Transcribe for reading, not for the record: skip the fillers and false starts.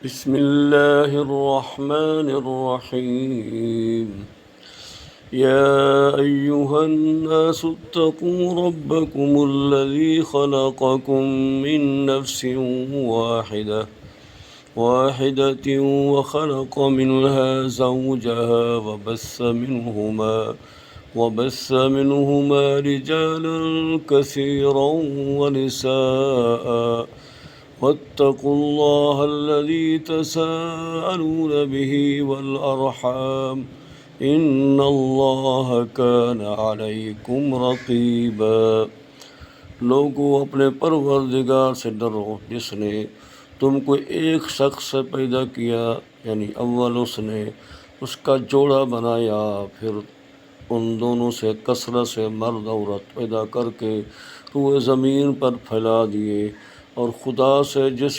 بسم الله الرحمن الرحيم. يا أيها الناس اتقوا ربكم الذي خلقكم من نفس واحدة وخلق منها زوجها وبث منهما رجالا كثيرا ونساء، واتقوا الله الذي تساءلون به والأرحام إن الله كان عليكم रक़ीबा। लोगों, अपने परवरदिगार से डरो जिसने तुमको एक शख्स से पैदा किया, यानी अव्वल उसने उसका जोड़ा बनाया, फिर उन दोनों से कसरत से मर्द औरत पैदा करके रूए ज़मीन पर फैला दिए, और खुदा से जिस